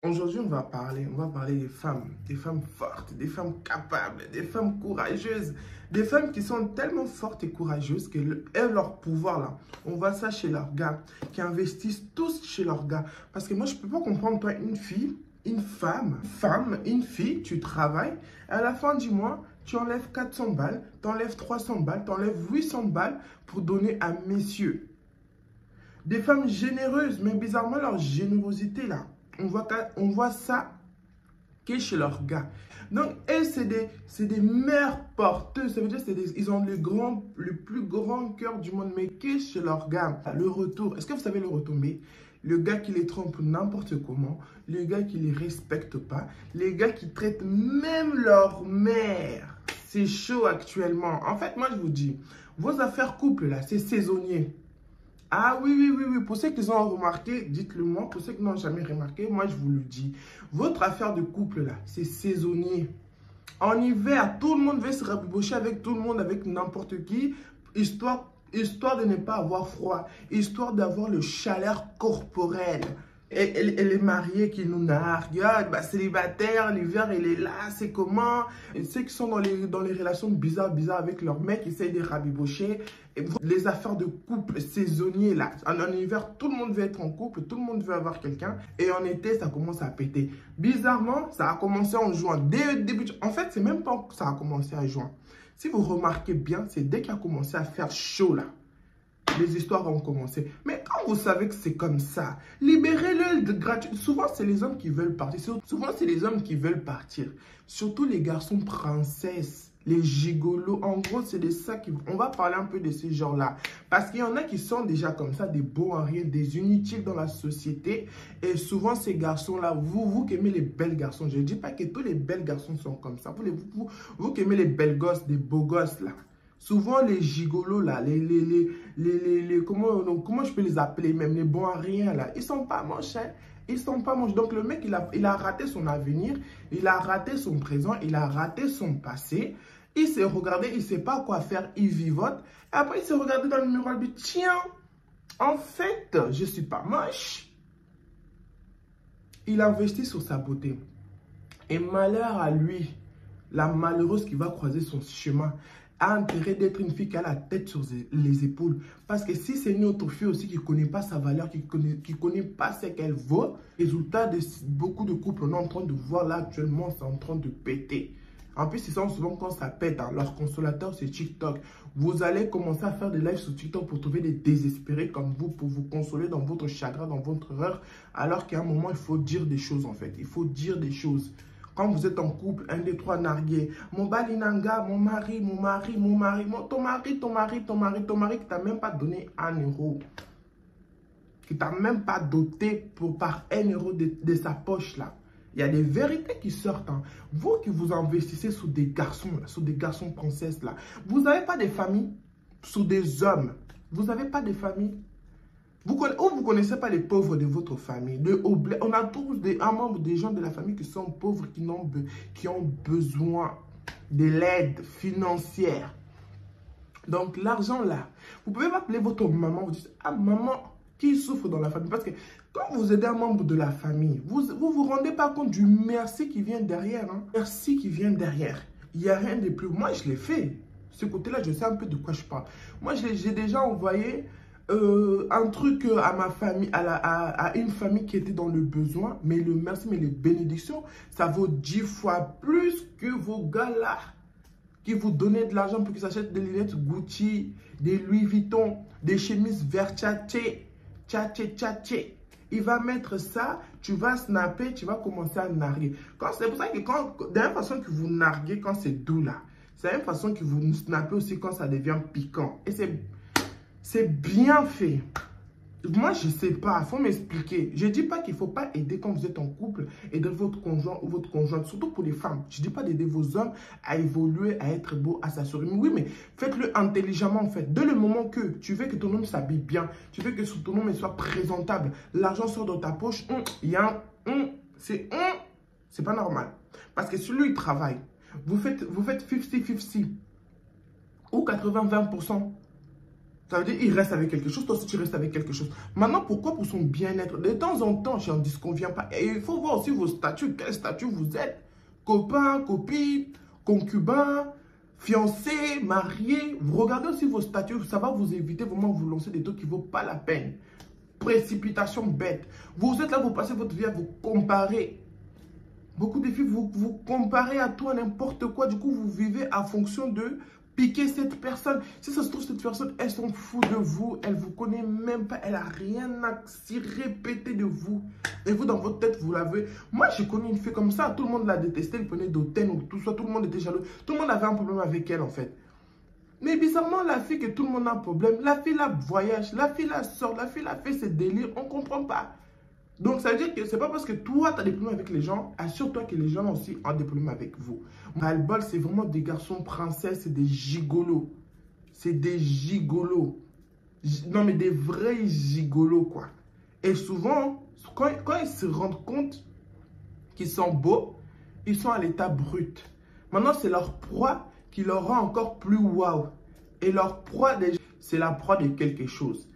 Aujourd'hui, on va parler des femmes fortes, des femmes capables, des femmes courageuses, des femmes qui sont tellement fortes et courageuses qu'elles ont leur pouvoir là. On voit ça chez leurs gars, qui investissent tous chez leurs gars. Parce que moi, je ne peux pas comprendre, toi, une fille, une fille, tu travailles, à la fin du mois, tu enlèves 400 balles, tu enlèves 300 balles, tu enlèves 800 balles pour donner à messieurs. Des femmes généreuses, mais bizarrement, leur générosité là, on voit ça que chez leurs gars. Donc, elles, c'est des mères porteuses. Ça veut dire ils ont le plus grand cœur du monde, mais que chez leurs gars. Le retour, est-ce que vous savez le retour? Mais le gars qui les trompe n'importe comment, le gars qui les respecte pas, les gars qui traitent même leur mère. C'est chaud actuellement. En fait, moi, je vous dis, vos affaires couple là, c'est saisonnier. Ah oui. Pour ceux qui ont remarqué, dites-le moi. Pour ceux qui n'ont jamais remarqué, moi je vous le dis. Votre affaire de couple là, c'est saisonnier. En hiver, tout le monde veut se rabibocher avec tout le monde, avec n'importe qui, histoire de ne pas avoir froid, histoire d'avoir le chaleur corporelle. Et les mariés qui nous narguent, bah, célibataire, l'hiver il est là, c'est comment? Et ceux qui sont dans les relations bizarres avec leur mec, ils essayent de rabibocher. Et les affaires de couple saisonniers là, en hiver, tout le monde veut être en couple, tout le monde veut avoir quelqu'un. Et en été, ça commence à péter. Bizarrement, ça a commencé en juin. Dès le début, en fait, c'est même pas que ça a commencé en juin. Si vous remarquez bien, c'est dès qu'il a commencé à faire chaud là. Les histoires ont commencé. Mais quand vous savez que c'est comme ça, libérez-le gratuitement. Souvent, c'est les hommes qui veulent partir. Souvent, c'est les hommes qui veulent partir. Surtout les garçons princesses, les gigolos. En gros, c'est de ça on va parler un peu de ces gens-là. Parce qu'il y en a qui sont déjà comme ça, des bons à rien, des inutiles dans la société. Et souvent, ces garçons-là, vous qui aimez les belles garçons, je ne dis pas que tous les belles garçons sont comme ça. Vous qui aimez les belles gosses, des beaux gosses là. Souvent, les gigolos, là, comment je peux les appeler, même les bons à rien, là, ils sont pas moches, hein. Ils sont pas moches. Donc, le mec, il a raté son avenir, il a raté son présent, il a raté son passé. Il s'est regardé, il ne sait pas quoi faire, il vivote. Et après, il s'est regardé dans le miroir, il dit, tiens, en fait, je ne suis pas moche. Il investit sur sa beauté. Et malheur à lui, la malheureuse qui va croiser son chemin, a intérêt d'être une fille qui a la tête sur les épaules. Parce que si c'est une autre fille aussi qui ne connaît pas sa valeur, qui connaît pas ce qu'elle vaut, résultat de beaucoup de couples, on est en train de voir là actuellement, c'est en train de péter. En plus, ils sont souvent quand ça pète, hein, leur consolateur c'est TikTok. Vous allez commencer à faire des lives sur TikTok pour trouver des désespérés comme vous, pour vous consoler dans votre chagrin, dans votre erreur. Alors qu'à un moment, il faut dire des choses en fait. Il faut dire des choses. Quand vous êtes en couple, 1, 2, 3, nargué. Mon balinanga, ton mari qui t'a même pas donné 1 euro. Qui t'a même pas doté par 1 euro de sa poche là. Il y a des vérités qui sortent. Hein. Vous qui vous investissez sur des garçons, là, sur des garçons princesses là. Vous n'avez pas de famille sur des hommes. Vous n'avez pas de famille. Vous ne connaissez pas les pauvres de votre famille. On a tous un membre des gens de la famille qui sont pauvres, qui ont besoin de l'aide financière. Donc, l'argent là, vous pouvez pas appeler votre maman, vous dites, ah maman, qui souffre dans la famille? Parce que quand vous aidez un membre de la famille, vous vous rendez pas compte du merci qui vient derrière. Hein? Merci qui vient derrière. Il n'y a rien de plus. Moi, je l'ai fait. Ce côté-là, je sais un peu de quoi je parle. Moi, j'ai déjà envoyé un truc à ma famille, à une famille qui était dans le besoin, mais le merci, mais les bénédictions, ça vaut 10 fois plus que vos gars là qui vous donnaient de l'argent pour qu'ils s'achètent des lunettes Gucci, des Louis Vuitton, des chemises Versace, il va mettre ça, tu vas snapper, tu vas commencer à narguer. C'est pour ça que de la même façon que vous narguez quand c'est doux là, c'est la même façon que vous snappez aussi quand ça devient piquant. Et c'est bien fait. Moi, je ne sais pas. Il faut m'expliquer. Je ne dis pas qu'il ne faut pas aider quand vous êtes en couple, aider votre conjoint ou votre conjointe, surtout pour les femmes. Je ne dis pas d'aider vos hommes à évoluer, à être beau, à s'assurer. Oui, mais faites-le intelligemment, en fait. Dès le moment que tu veux que ton homme s'habille bien, tu veux que ton homme soit présentable, l'argent sort de ta poche, il y a c'est pas normal. Parce que si lui, il travaille, vous faites 50-50 ou 80-20%. Ça veut dire qu'il reste avec quelque chose, toi aussi tu restes avec quelque chose. Maintenant, pourquoi pour son bien-être? De temps en temps, je n'en disconviens pas. Et il faut voir aussi vos statuts. Quel statut vous êtes? Copain, copine, concubin, fiancé, marié. Vous regardez aussi vos statuts. Ça va vous éviter vraiment de vous lancer des trucs qui ne vaut pas la peine. Précipitation bête. Vous êtes là, vous passez votre vie à vous comparer. Beaucoup de filles, vous comparez à tout, à n'importe quoi. Du coup, vous vivez à fonction de piquer cette personne. Si ça se trouve, cette personne, elle s'en fout de vous. Elle ne vous connaît même pas. Elle n'a rien à s'y répéter de vous. Et vous, dans votre tête, vous l'avez. Moi, j'ai connu une fille comme ça. Tout le monde la détestait. Elle prenait d'hôtel ou tout ça. Tout le monde était jaloux. Tout le monde avait un problème avec elle, en fait. Mais bizarrement, la fille que tout le monde a un problème, la fille là voyage, la fille là sort, la fille là fait ses délires, on ne comprend pas. Donc, ça veut dire que c'est pas parce que toi, tu as des problèmes avec les gens, assure-toi que les gens aussi ont des problèmes avec vous. Ras-le-bol, c'est vraiment des garçons princesses, c'est des gigolos. C'est des gigolos. Non, mais des vrais gigolos, quoi. Et souvent, quand ils se rendent compte qu'ils sont beaux, ils sont à l'état brut. Maintenant, c'est leur proie qui leur rend encore plus waouh. Et leur proie, c'est la proie de quelque chose.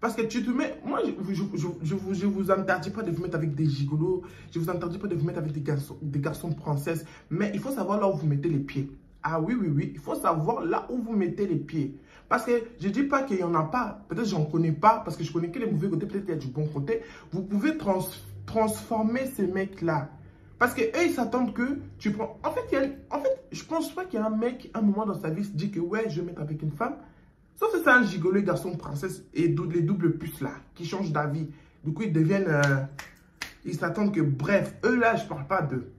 Parce que tu te mets... Moi, je vous interdis pas de vous mettre avec des gigolos. Je vous interdis pas de vous mettre avec des garçons princesses. Mais il faut savoir là où vous mettez les pieds. Ah oui, oui, oui. Il faut savoir là où vous mettez les pieds. Parce que je ne dis pas qu'il n'y en a pas. Peut-être que je n'en connais pas. Parce que je connais que les mauvais côtés. Peut-être qu'il y a du bon côté. Vous pouvez transformer ces mecs-là. Parce qu'eux, ils s'attendent que tu prends... En fait, je pense pas qu'il y a un mec, un moment dans sa vie, se dit que ouais, je vais mettre avec une femme. Sauf que c'est un gigolo garçon princesse et les doubles puces là, qui changent d'avis. Du coup, ils deviennent... ils s'attendent que... Bref, eux là, je parle pas d'eux.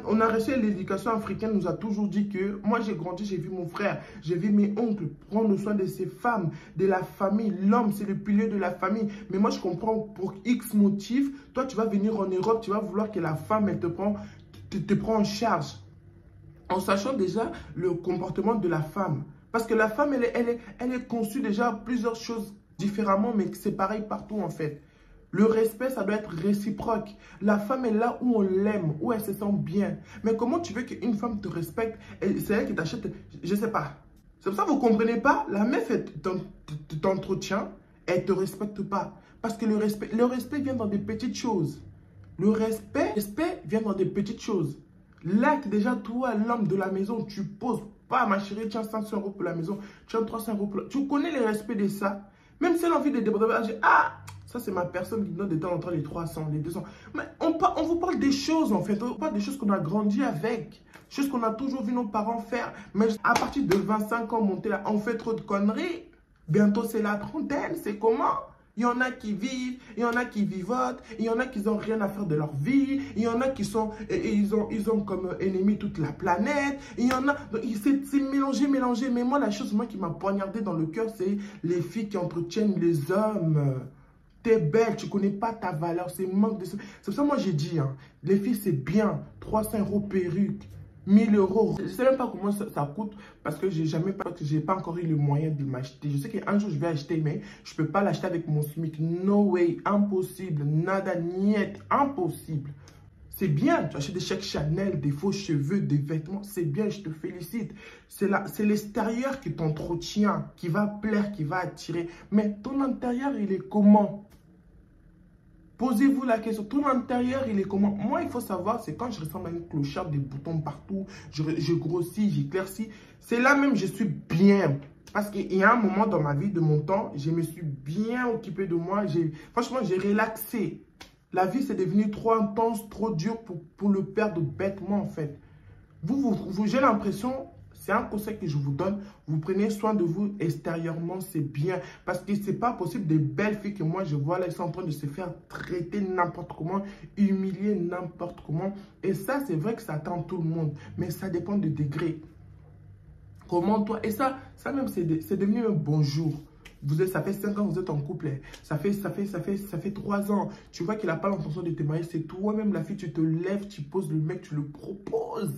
On a reçu l'éducation africaine, nous a toujours dit que... Moi, j'ai grandi, j'ai vu mon frère, j'ai vu mes oncles prendre soin de ces femmes, de la famille. L'homme, c'est le pilier de la famille. Mais moi, je comprends pour X motifs. Toi, tu vas venir en Europe, tu vas vouloir que la femme, elle te prend en charge. En sachant déjà le comportement de la femme. Parce que la femme, elle est conçue déjà plusieurs choses différemment, mais c'est pareil partout en fait. Le respect, ça doit être réciproque. La femme est là où on l'aime, où elle se sent bien. Mais comment tu veux qu'une femme te respecte et c'est elle qui t'achète, je ne sais pas. C'est pour ça que vous ne comprenez pas. La meuf t'entretient, elle ne te respecte pas. Parce que le respect vient dans des petites choses. Le respect vient dans des petites choses. Là, déjà, toi, l'homme de la maison, tu poses pas, ma chérie, tiens 500 € pour la maison, tiens 300 € pour la... Tu connais le respect de ça. Même si elle a envie de déborder, ah, ça c'est ma personne qui donne de temps en temps les 300, les 200. Mais on vous parle des choses en fait, on parle des choses qu'on a grandi avec, choses qu'on a toujours vu nos parents faire. Mais à partir de 25 ans, monter là, on fait trop de conneries. Bientôt c'est la trentaine, c'est comment? Il y en a qui vivent, il y en a qui vivotent, il y en a qui n'ont rien à faire de leur vie, il y en a qui sont, ils ont comme ennemi toute la planète, il y en a, c'est mélangé. Mais moi, la chose qui m'a poignardé dans le cœur, c'est les filles qui entretiennent les hommes. T'es belle, tu connais pas ta valeur, c'est manque de... C'est pour ça moi j'ai dit, hein, les filles c'est bien, 300 € perruque. 1000 €. Je ne sais même pas comment ça coûte parce que j'ai pas encore eu le moyen de m'acheter. Je sais qu'un jour je vais acheter, mais je ne peux pas l'acheter avec mon SMIC. No way, impossible, nada, niet, impossible. C'est bien, tu achètes des chèques Chanel, des faux cheveux, des vêtements, c'est bien, je te félicite. C'est l'extérieur qui t'entretient, qui va plaire, qui va attirer. Mais ton intérieur, il est comment? Posez-vous la question, ton intérieur, il est comment? Moi, il faut savoir, c'est quand je ressemble à une clocharde, des boutons partout, je grossis, j'éclaircis. C'est là même, je suis bien. Parce qu'il y a un moment dans ma vie, de mon temps, je me suis bien occupé de moi. Franchement, j'ai relaxé. La vie, c'est devenu trop intense, trop dur pour le perdre bêtement, en fait. J'ai l'impression... C'est un conseil que je vous donne. Vous prenez soin de vous extérieurement, c'est bien. Parce que c'est pas possible. Des belles filles que moi je vois là, elles sont en train de se faire traiter n'importe comment, humilier n'importe comment. Et ça, c'est vrai que ça attend tout le monde. Mais ça dépend du degré. Comment toi... Et ça même, c'est devenu un bonjour. Ça fait 5 ans que vous êtes en couple. Ça fait 3 ans. Tu vois qu'il n'a pas l'intention de te marier. C'est toi-même la fille, tu te lèves, tu poses le mec, tu le proposes.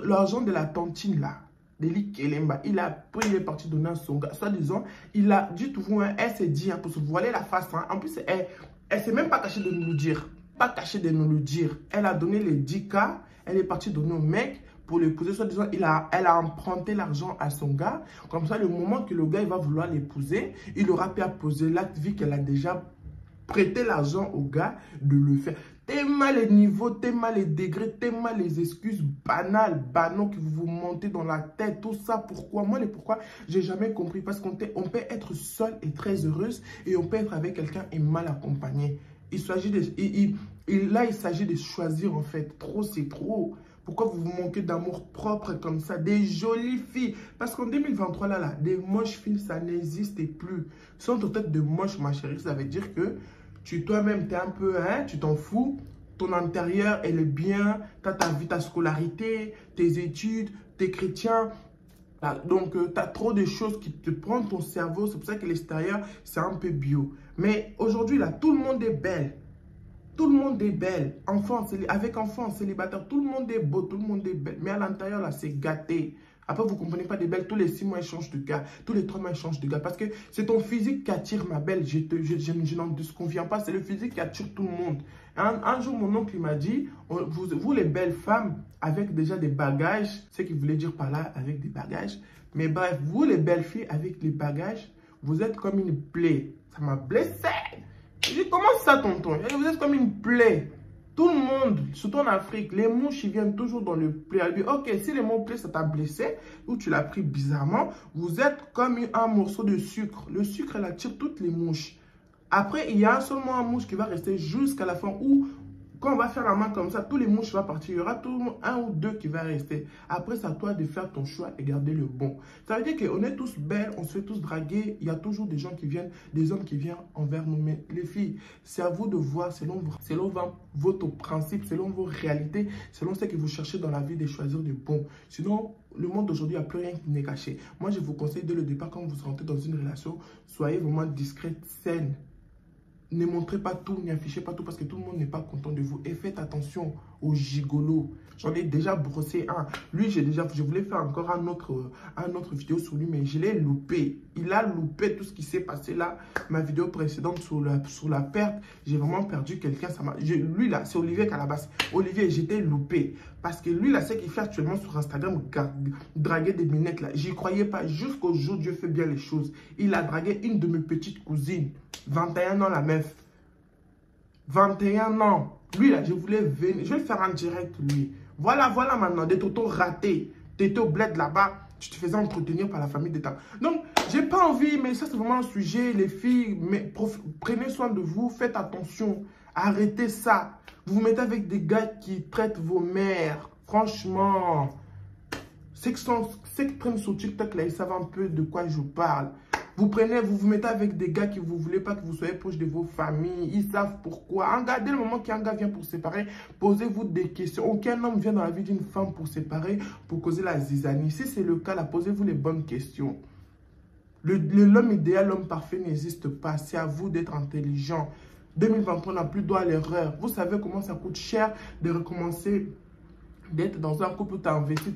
L'argent de la tantine là. Deli Kelemba, il est parti donner à son gars. Soit disant, il a dit tout vous, hein, elle s'est dit, hein, pour se voiler la face. Hein. En plus, elle s'est même pas cachée de nous le dire. Pas cachée de nous le dire. Elle a donné les 10K, elle est partie donner au mec pour l'épouser. Soit disant, elle a emprunté l'argent à son gars. Comme ça, le moment que le gars il va vouloir l'épouser, il aura pu poser l'acte vu qu'elle a déjà prêté l'argent au gars de le faire. Tellement les niveaux, tellement les degrés, tellement les excuses banales, banaux que vous vous montez dans la tête. Tout ça, pourquoi? Moi, les pourquoi, j'ai jamais compris. Parce qu'on peut être seul et très heureuse et on peut être avec quelqu'un et mal accompagné. Il s'agit de choisir en fait. Trop, c'est trop. Pourquoi vous vous manquez d'amour propre comme ça? Des jolies filles. Parce qu'en 2023, là, des moches filles, ça n'existe plus. Sans peut-être de moches, ma chérie, ça veut dire que toi-même, tu es un peu, hein, tu t'en fous. Ton intérieur, elle est bien. Tu as ta vie, ta scolarité, tes études, tes chrétiens. Donc, tu as trop de choses qui te prennent ton cerveau. C'est pour ça que l'extérieur, c'est un peu bio. Mais aujourd'hui, là, tout le monde est belle. Tout le monde est belle. Avec enfants, célibataire, tout le monde est beau, tout le monde est belle. Mais à l'intérieur, là, c'est gâté. Après, vous ne comprenez pas des belles. Tous les 6 mois, ils changent de gars. Tous les 3 mois, ils changent de gars. Parce que c'est ton physique qui attire, ma belle. Je n'en disconviens pas. C'est le physique qui attire tout le monde. Un jour, mon oncle m'a dit, vous les belles femmes, avec déjà des bagages, c'est ce qu'il voulait dire par là, avec des bagages. Mais bref, vous les belles filles, avec les bagages, vous êtes comme une plaie. Ça m'a blessé. Je dis, comment ça, tonton? Vous êtes comme une plaie. Tout le monde, surtout en Afrique, les mouches, ils viennent toujours dans le plaie. Elle dit, ok, si les mots plaie, ça t'a blessé, ou tu l'as pris bizarrement, vous êtes comme un morceau de sucre. Le sucre, elle attire toutes les mouches. Après, il y a seulement un mouche qui va rester jusqu'à la fin, où quand on va faire la main comme ça, tous les mouches vont partir. Il y aura tout un ou deux qui va rester. Après, c'est à toi de faire ton choix et garder le bon. Ça veut dire qu'on est tous belles, on se fait tous draguer. Il y a toujours des gens qui viennent, des hommes qui viennent envers nous. Mais les filles, c'est à vous de voir selon votre principe, selon vos réalités, selon ce que vous cherchez dans la vie, de choisir le bon. Sinon, le monde d'aujourd'hui, il n'y a plus rien qui n'est caché. Moi, je vous conseille dès le départ, quand vous rentrez dans une relation, soyez vraiment discrète, saine. Ne montrez pas tout, n'affichez pas tout parce que tout le monde n'est pas content de vous. Et faites attention aux gigolos. J'en ai déjà brossé un. Lui, je voulais faire encore un autre vidéo sur lui, mais je l'ai loupé. Il a loupé tout ce qui s'est passé là. Ma vidéo précédente sur la perte, j'ai vraiment perdu quelqu'un. Lui là, c'est Olivier Calabas. Olivier, j'étais loupé. Parce que lui là, c'est qu'il fait actuellement sur Instagram, draguer des minettes là. J'y croyais pas. Jusqu'au jour où Dieu fait bien les choses. Il a dragué une de mes petites cousines. 21 ans la meuf. 21 ans. Lui là, je voulais venir. Je vais le faire en direct lui. Voilà maintenant, des tontons ratés. Tu étais au bled là-bas, tu te faisais entretenir par la famille d'État. Donc, j'ai pas envie, mais ça c'est vraiment un sujet. Les filles, mais prenez soin de vous, faites attention. Arrêtez ça. Vous vous mettez avec des gars qui traitent vos mères. Franchement, ceux qui prennent sur TikTok là, ils savent un peu de quoi je parle. Vous vous mettez avec des gars qui ne voulez pas que vous soyez proche de vos familles. Ils savent pourquoi. Dès le moment qu'un gars vient pour se séparer, posez-vous des questions. Aucun homme vient dans la vie d'une femme pour se séparer, pour causer la zizanie. Si c'est le cas, là, posez-vous les bonnes questions. L'homme idéal, l'homme parfait n'existe pas. C'est à vous d'être intelligent. 2023, on n'a plus droit à l'erreur. Vous savez comment ça coûte cher de recommencer, d'être dans un couple où tu as investi.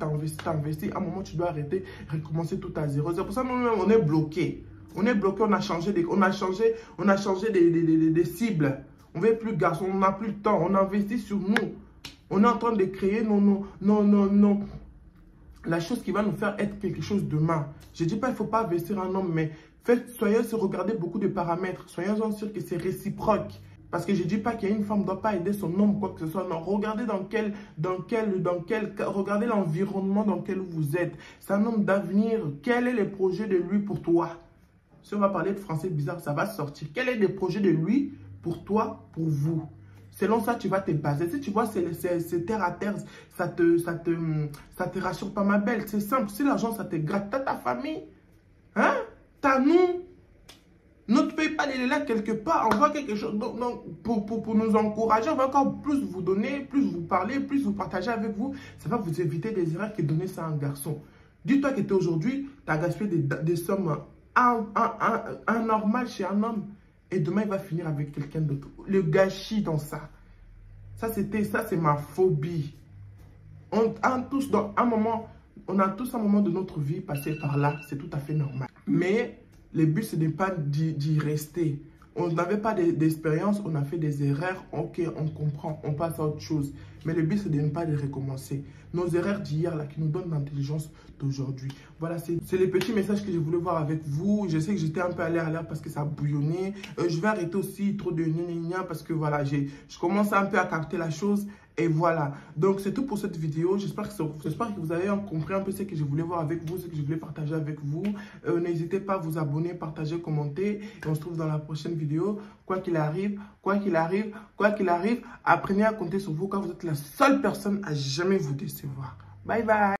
À un moment, tu dois arrêter, recommencer tout à zéro. C'est pour ça que nous-mêmes, on est bloqués. On est bloqué, on a changé des cibles. On ne veut plus garçon, on n'a plus le temps. On investit sur nous. On est en train de créer la chose qui va nous faire être quelque chose demain. Je ne dis pas qu'il ne faut pas investir un homme, mais soyez se regarder beaucoup de paramètres. Soyez sûrs que c'est réciproque. Parce que je ne dis pas qu'il y a une femme ne doit pas aider son homme, quoi que ce soit. Non, regardez regardez l'environnement dans lequel vous êtes. C'est un homme d'avenir. Quel est le projet de lui pour toi? Si on va parler de français bizarre, ça va sortir. Quel est le projet de lui pour toi, pour vous? Selon ça, tu vas te baser. Si tu vois, c'est terre à terre, ça te rassure pas, ma belle. C'est simple. Si l'argent, ça te gratte, t'as ta famille. Hein? T'as nous. Ne te paye pas les là quelque part. On voit quelque chose. Donc, pour nous encourager, on va encore plus vous donner, plus vous parler, plus vous partager avec vous. Ça va vous éviter des erreurs que donner ça à un garçon. Dis-toi que aujourd'hui, tu as gaspillé des sommes anormales chez un homme. Et demain, il va finir avec quelqu'un d'autre. Le gâchis dans ça. Ça, c'est ma phobie. On a tous un moment de notre vie passé par là. C'est tout à fait normal. Mais le but, ce n'est pas d'y rester. on n'avait pas d'expérience, on a fait des erreurs, ok, on comprend, on passe à autre chose. Mais le but, c'est de ne pas les recommencer. Nos erreurs d'hier, là, qui nous donnent l'intelligence d'aujourd'hui. Voilà, c'est les petits messages que je voulais voir avec vous. Je sais que j'étais un peu à l'air parce que ça bouillonnait. Je vais arrêter aussi trop de gna parce que voilà, je commence un peu à capter la chose. Et voilà, donc c'est tout pour cette vidéo. J'espère que vous avez compris un peu ce que je voulais voir avec vous, ce que je voulais partager avec vous. N'hésitez pas à vous abonner, partager, commenter. Et on se retrouve dans la prochaine vidéo. Quoi qu'il arrive, apprenez à compter sur vous car vous êtes la seule personne à jamais vous décevoir. Bye bye.